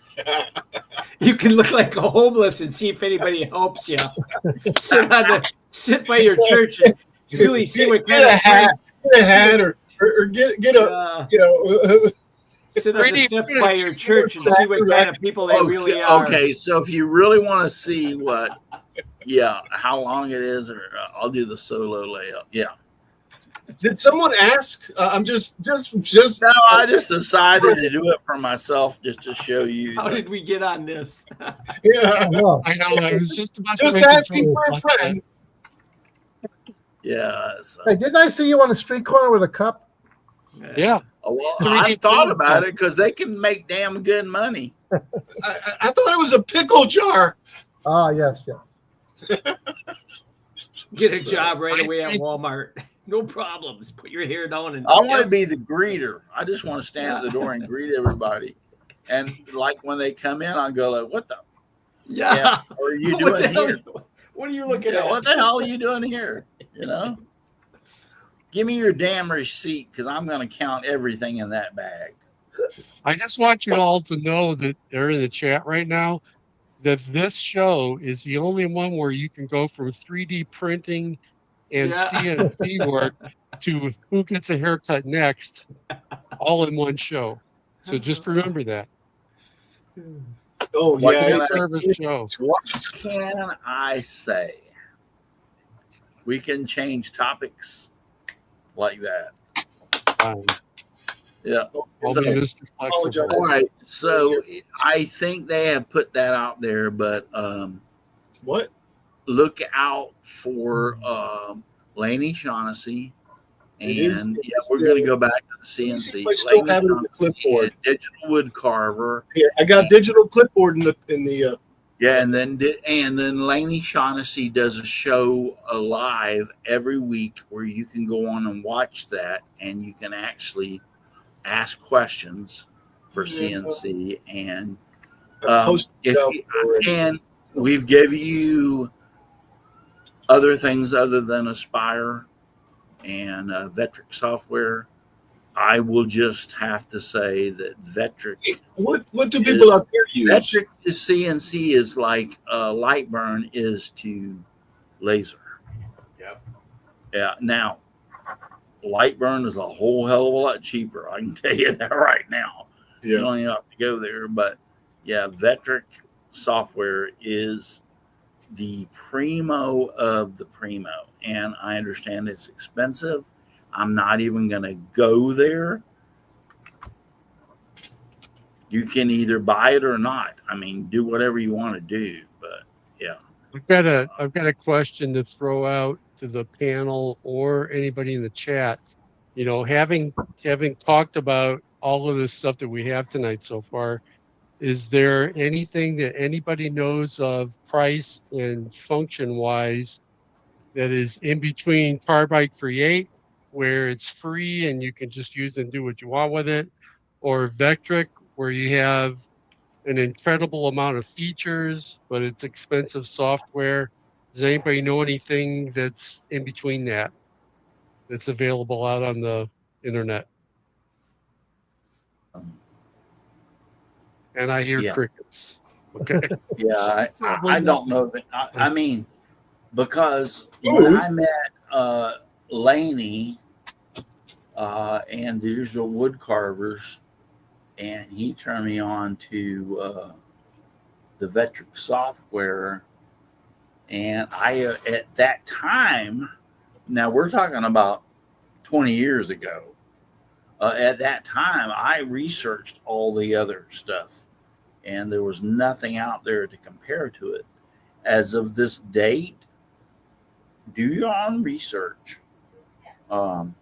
You can look like a homeless and see if anybody helps you. Sit by your church and really see what kind Get a of hat, friends. get a hat, or get a Sit on the steps by your church and see what kind of people they really are. Okay, so if you really want to see how long it is, or I'll do the solo layup. Yeah. Did someone ask? I'm just. No, I just decided to do it for myself just to show you. How did we get on this? Yeah. No. I know. I was just about Just to make asking for a friend. Yeah. So, Hey, didn't I see you on a street corner with a cup? Yeah. well, 3D I thought printed about it because they can make damn good money. I thought it was a pickle jar. Ah, yes. Get a job right away at Walmart. No problems. Put your hair down and I want to be the greeter. I just want to stand at the door and greet everybody. And like when they come in, I go like, "What the F are you What the doing hell- here? What are you looking at? What the hell are you doing here? You know, give me your damn receipt because I'm going to count everything in that bag." I just want you all to know that they're in the chat right now that this show is the only one where you can go from 3D printing and CNC work to who gets a haircut next, all in one show. So just remember that. Oh What yeah, can It's a service show. What can I say? We can change topics like that. Yeah. I'll So- be Mr. Apologize. Flexible. All right. So I think they have put that out there, but what? look out for Laney Shaughnessy. It is- And we're going to go back to the CNC. I still have it in the Shaughnessy clipboard. and Digital Wood Carver. Here, I got digital clipboard in the. Yeah, and then Laney Shaughnessy does a show live every week where you can go on and watch that, and you can actually ask questions for CNC. And Post it out already. and we've given you other things other than Aspire and Vetric Software. I will just have to say that Vetric What do people out there use? Vetric to CNC is like Lightburn is to laser. Yeah. Now, Lightburn is a whole hell of a lot cheaper. I can tell you that right now. You Yeah. don't even have to go there. But yeah, Vetric Software is the primo of the primo. And I understand it's expensive. I'm not even going to go there. You can either buy it or not. I mean, do whatever you want to do. But yeah. I've got a question to throw out to the panel or anybody in the chat. You know, having talked about all of this stuff that we have tonight so far, is there anything that anybody knows of price and function wise that is in between Carbide Create, where it's free and you can just use and do what you want with it, or Vetric, where you have an incredible amount of features, but it's expensive software? Does anybody know anything that's in between that's available out on the internet? And I hear Yeah. crickets. Okay. Yeah, Probably I don't know that. I mean, because when I met Laney and the usual wood carvers, and he turned me on to the Vetric software, and I at that time, now we're talking about 20 years ago. At that time, I researched all the other stuff, and there was nothing out there to compare to it. As of this date, do your own research out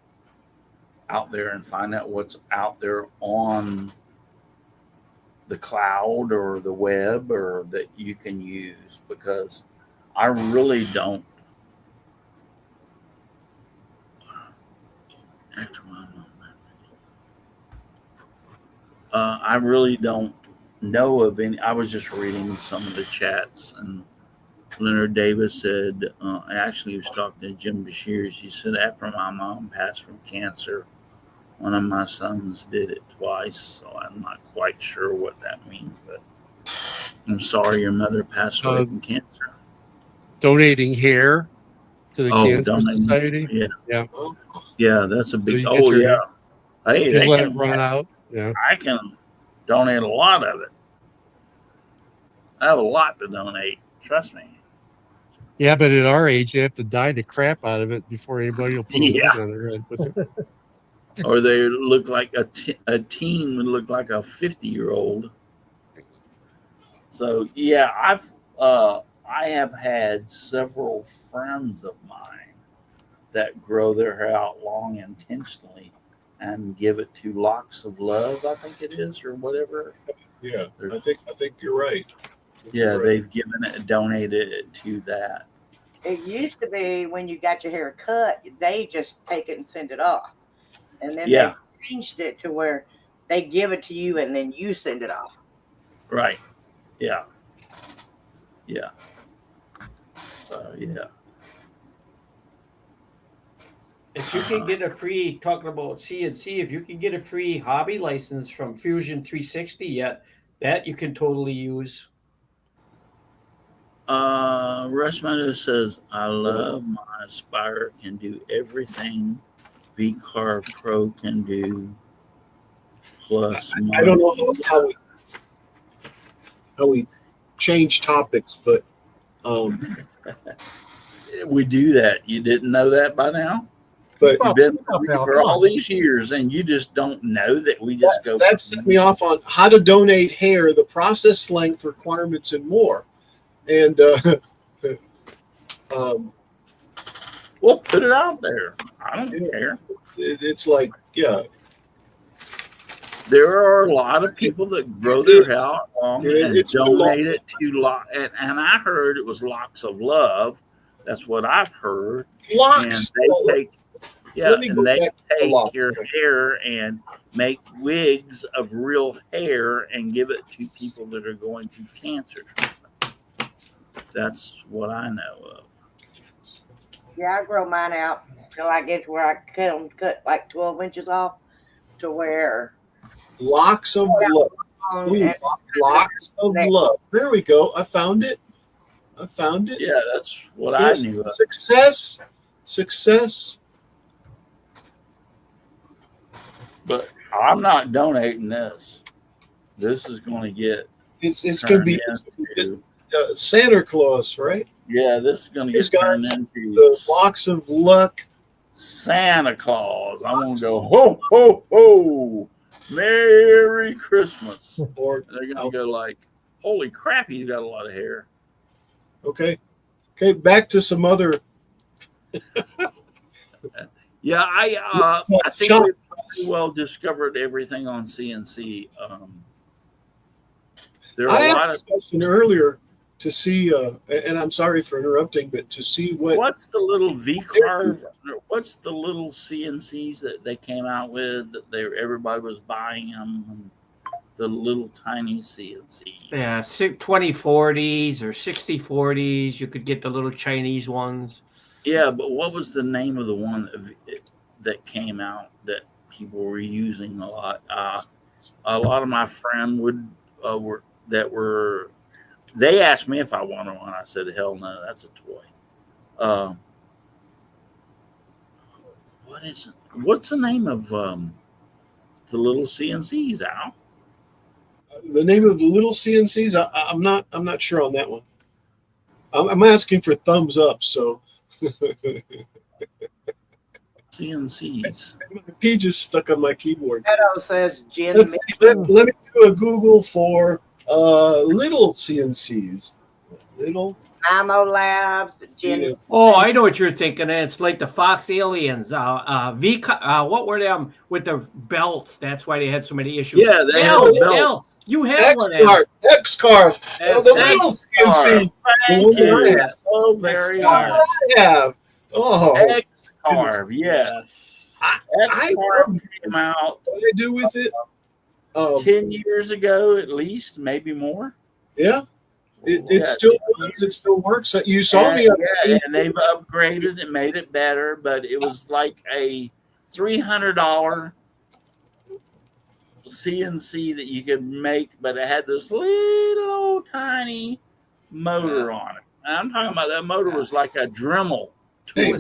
there and find out what's out there on the cloud or the web or that you can use, because I really don't. I really don't know of any. I was just reading some of the chats, and Leonard Davis said, actually, he was talking to Jim Bashir. He said, after my mom passed from cancer, one of my sons did it twice. So I'm not quite sure what that means, but I'm sorry your mother passed away from cancer. Donating hair to the Cancer Society. Yeah. Yeah. Yeah, that's a big. So you get your yeah. Hey, if they you let can it run out. Yeah. I can donate a lot of it. I have a lot to donate. Trust me. Yeah, but at our age, they have to dye the crap out of it before anybody will put a wig on their head with it. Or they look like a teen would look like a 50-year-old. So yeah, I have had several friends of mine that grow their hair out long intentionally and give it to Locks of Love, I think it is, or whatever. Yeah, I think you're right. Yeah, they've given it, donated it to that. It used to be when you got your hair cut, they just take it and send it off. And then they changed it to where they give it to you and then you send it off. Right. Yeah. Yeah. So, yeah. If you can get a free, talking about CNC, if you can get a free hobby license from Fusion 360 yet, that you can totally use. Russ Meadows says, I love my Aspire, can do everything VCarve Pro can do. Plus, I don't know how we change topics, but we do that. You didn't know that by now? But you've been for all these years, and you just don't know that we just go. That set me off on how to donate hair, the process length requirements, and more. And we'll put it out there. I don't care. It's like, yeah. There are a lot of people that grow their hair out long and donate it to and I heard it was Locks of Love. That's what I've heard. Locks. And they take your hair and make wigs of real hair and give it to people that are going through cancer treatment. That's what I know of. Yeah, I grow mine out till I get to where I cut like 12 inches off to where. Locks of Love. Ooh, Locks of Love. There we go. I found it. Yeah, that's what I knew of. Success. But I'm not donating this. This is going to get. It's going to be Santa Claus, right? Yeah, this is going to He's get got turned into the box of luck. Santa Claus. I'm going to go, ho, ho, ho. Merry Christmas. Or They're going to go like, holy crap, he's got a lot of hair. okay, back to some other. Yeah, I think Chop. we've pretty well discovered everything on CNC. There are I a lot asked of. a question earlier to see, and I'm sorry for interrupting, but to see What's the little V carve? What's the little CNCs that they came out with that everybody was buying them? The little tiny CNCs. Yeah, 2040s or 6040s. You could get the little Chinese ones. Yeah, but what was the name of the one that came out that people were using a lot? A lot of my friends they asked me if I wanted one. I said, hell no, that's a toy. What's the name of the little CNCs, Al? the name of the little CNCs. I'm not sure on that one. I'm asking for thumbs up. So CNCs. my P just stuck on my keyboard. Meadow says Jen. Let's see, let me do a Google for little CNCs. Little. Imo Labs. Jen. Oh, I know what you're thinking. It's like the Fox Aliens. What were them with the belts? That's why they had so many issues. Yeah, they had the belts. You have one. X card. The little CNC. Thank you. Yeah. So very X-Carve. much. Yeah. Oh. X-Carve, yes. X-Carve came out What do I do with it? 10 years ago, at least, maybe more. Yeah. It Yeah. still runs. It still works. You saw me. And they've upgraded and made it better, but it was like a $300 CNC that you could make, but it had this little old tiny motor on it. And I'm talking about that motor was like a Dremel. Hey,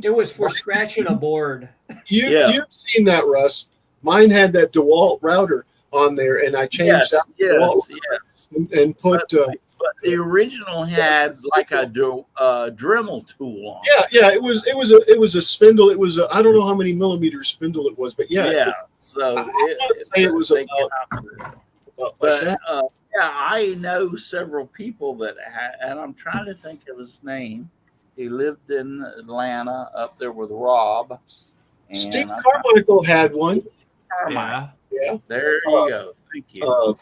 It was for scratching a board. You've seen that, Russ. Mine had that DeWalt router on there, and I changed that yes. and put. But the original had like a Dremel tool on it. Yeah. It was a spindle. It was I don't know how many millimeter spindle it was, but yeah. So it was they about came out like but that. I know several people that and I'm trying to think of his name. He lived in Atlanta up there with Rob. And Steve Carmichael had one. Carmichael. Yeah. There you go. Thank you.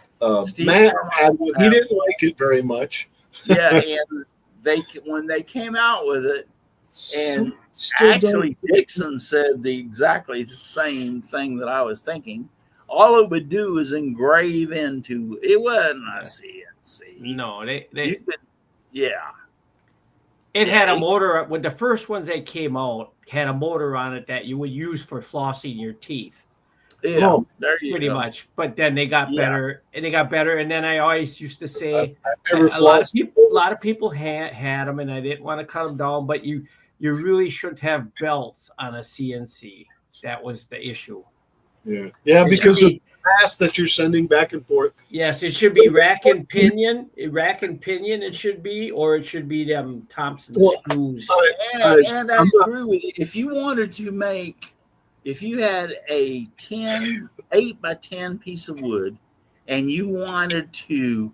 Matt had one. He didn't like it very much. Yeah, and when they came out with it, and Still actually Dixon said exactly the same thing that I was thinking. All it would do is engrave into. It wasn't a CNC. No, yeah. It had a motor. When the first ones that came out had a motor on it that you would use for flossing your teeth. Yeah, there you pretty go. much. But then they got better, and they got better. And then I always used to say, a lot of people had them, and I didn't want to cut them down. But you really shouldn't have belts on a CNC. That was the issue. Yeah, because of the pass that you're sending back and forth. Yes, it should be rack and pinion. It should be, or it should be them Thompson screws. And I agree with you. If you wanted to make. If you had a 8 by 10 piece of wood and you wanted to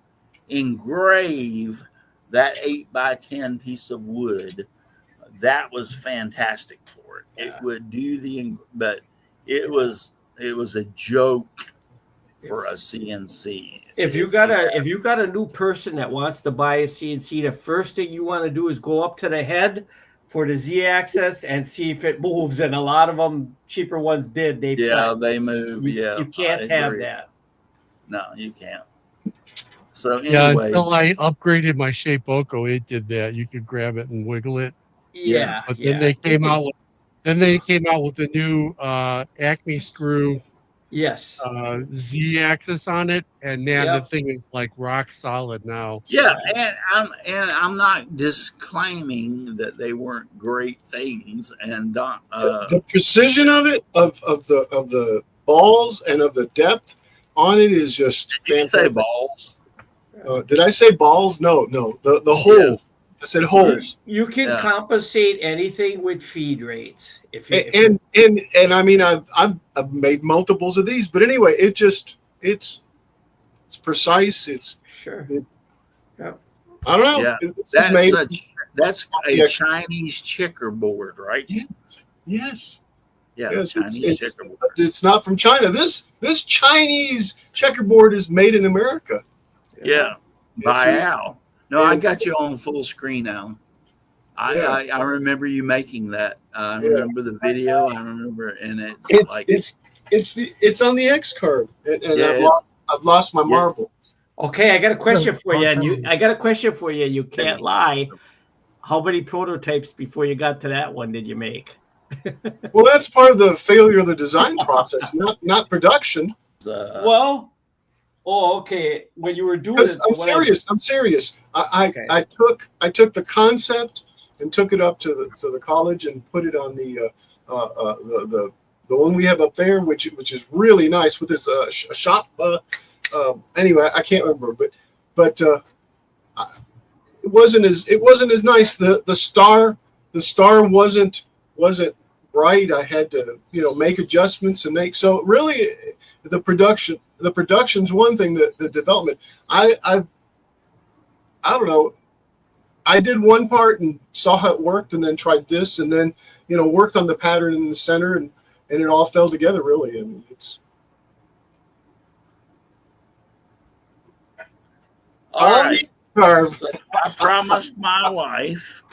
engrave that 8 by 10 piece of wood, that was fantastic for it. It would do but it was a joke for a CNC. If you got a new person that wants to buy a CNC, the first thing you want to do is go up to the head for the Z-axis and see if it moves, and a lot of them cheaper ones did. They move. You can't have that. No, you can't. So anyway, until I upgraded my Shapeoko, it did that. You could grab it and wiggle it. Yeah, but then they came out with the new Acme screw. Yes. Z-axis on it, and now the thing is like rock solid now. Yeah, and I'm not disclaiming that they weren't great things, and the precision of it, of the balls and of the depth on it is just fantastic. Did you say balls? Did I say balls? No. The hole. I said holes. You can Yeah. compensate anything with feed rates. If you, And I mean, I've made multiples of these, but anyway, it's precise. sure. I don't know. Yeah. It's made. That's a Yeah. Chinese checkerboard, right? Yes. Yeah, Yes, Chinese checkerboard. it's not from China. This Chinese checkerboard is made in America. Yeah, Yes, by sir. Al. No, I And- got you on full screen now. I remember you making that. I Yeah. remember the video. I remember, and it's like it's on the X curve, and Yeah, I've lost my Yeah. marble. Okay, I got a question for you, and Okay. I got a question for you. You can't lie. How many prototypes before you got to that one did you make? Well, that's part of the failure of the design process, not production. Well, okay. When you were doing it, I'm serious. Okay. I took the concept and took it up to the college and put it on the one we have up there, which is really nice with this shop. Anyway, I can't remember, but it wasn't as nice. The star wasn't right. I had to make adjustments and make so really the production's one thing. The development I don't know. I did one part and saw how it worked, and then tried this, and then worked on the pattern in the center, and it all fell together. Really, I mean, it's all right. carved. So I promised my wife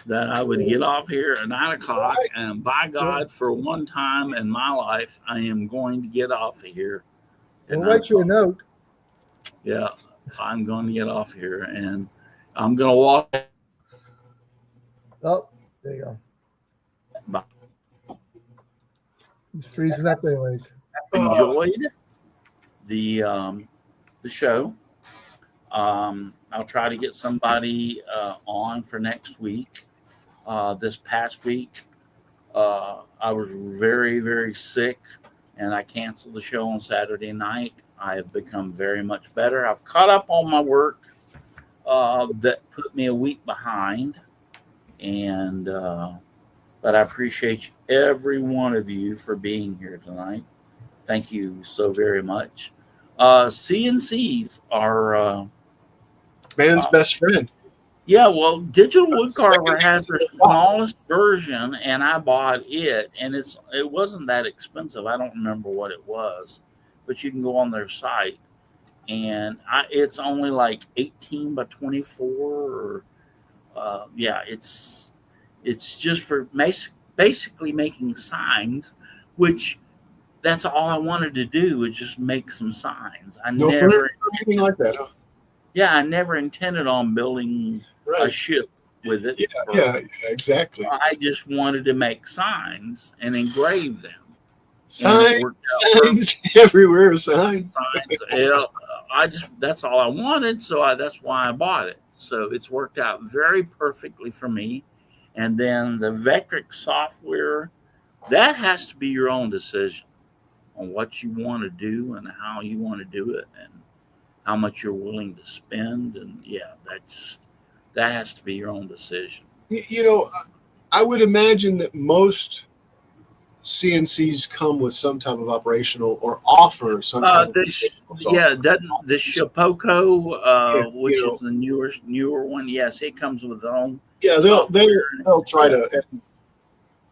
that I would get off here at 9:00, and by God, for one time in my life, I am going to get off of here. We'll write you a note. Yeah, I'm going to get off here, and I'm going to walk. Oh, there you go. Bye. He's freezing up anyways. Enjoyed the show. I'll try to get somebody on for next week. This past week, I was very, very sick, and I canceled the show on Saturday night. I have become very much better. I've caught up on my work that put me a week behind, and but I appreciate every one of you for being here tonight. Thank you so very much. CNCs are Man's best friend. yeah, well, Digital Woodcarver has their smallest version, and I bought it, and it wasn't that expensive. I don't remember what it was, but you can go on their site, and it's only like 18 by 24. Or, yeah, it's just for basically making signs, which that's all I wanted to do was just make some signs. I No never, furniture or anything like that. Huh? yeah, I never intended on building a Right. ship with it. Yeah, exactly. I just wanted to make signs and engrave them. Signs, worked out signs everywhere. Signs. Signs. That's all I wanted, so that's why I bought it. So it's worked out very perfectly for me. And then the Vetric software, that has to be your own decision on what you want to do and how you want to do it and how much you're willing to spend. And yeah, that has to be your own decision. I would imagine that most CNCs come with some type of operational or offer some type of doesn't the Shapoco, which you know. is the newer one? Yes, it comes with its own. Yeah, they'll try to.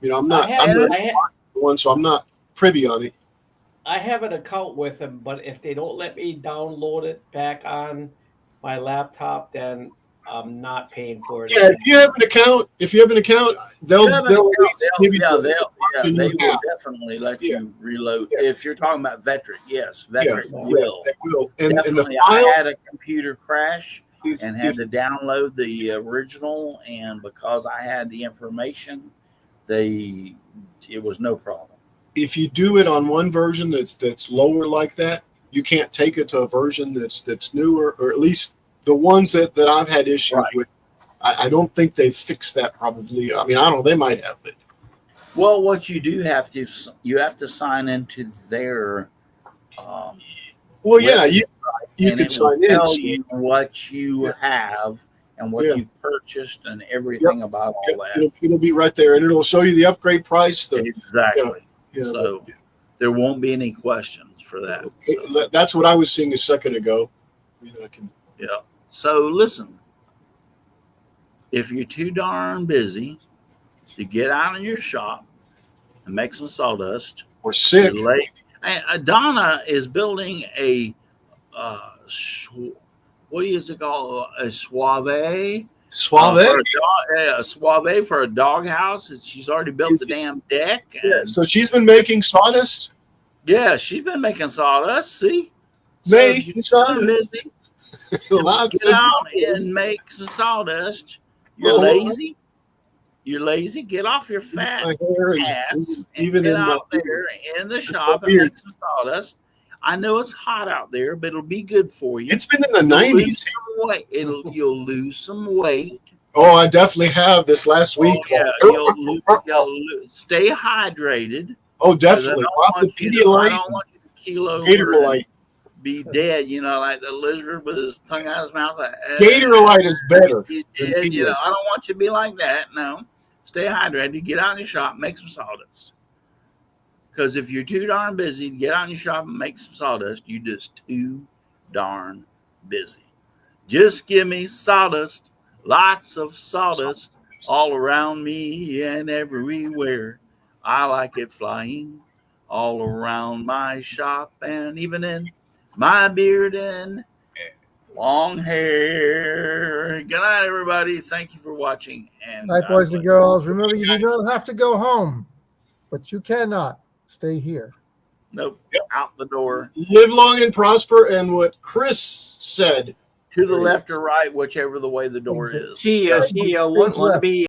I'm not. I'm the one, so I'm not privy on it. I have an account with them, but if they don't let me download it back on my laptop, then I'm not paying for it. Yeah, if you have an account, they'll They will Yeah. definitely let Yeah. you reload. Yeah. If you're talking about Vetric, yes, Vetric Yeah, will. they will. And the Definitely, file, I had a computer crash if- and had to download the original, and because I had the information, it was no problem. if you do it on one version that's lower like that, you can't take it to a version that's newer, or at least the ones that I've had issues Right. with. I don't think they've fixed that probably. I mean, I don't know, they might have, but Well, what you do have to sign into their well, yeah, you and could it will sign in. tell you what you have and what Yeah. you've purchased and everything about all that. It'll be right there, and it'll show you the upgrade price. Exactly. Yeah, So there won't be any questions for that. So, that's what I was seeing a second ago. I can. yeah. So listen, if you're too darn busy to get out in your shop and make some sawdust, Or sick. Donna is building a what is it called? A suave. Suave. A suave for a doghouse. She's already built the damn deck. Yeah, so she's been making sawdust. Yeah, she's been making sawdust. See, Making sawdust. busy, get out and make some sawdust. You're lazy. You're lazy. Get off your fat ass and get out there in the shop and make some sawdust. I know it's hot out there, but it'll be good for you. It's been in the 90s. You'll lose some weight. Oh, I definitely have this last week. Oh, yeah, you'll stay hydrated. Oh, definitely. Lots of Pedialyte. I don't want you to keel over Gatorlyte. and be dead, like the lizard with his tongue out of his mouth. Gatorlyte is better. I don't want you to be like that. No. Stay hydrated. Get out in your shop, make some sawdust. Because if you're too darn busy to get out in your shop and make some sawdust, you're just too darn busy. Just give me sawdust, lots of sawdust all around me and everywhere. I like it flying all around my shop and even in my beard and long hair. Good night, everybody. Thank you for watching. And Night, boys and girls. Remember, you do not have to go home, but you cannot stay here. Nope. Out the door. Live long and prosper. And what Chris said, To the left or right, whichever the way the door is. She wouldn't want to be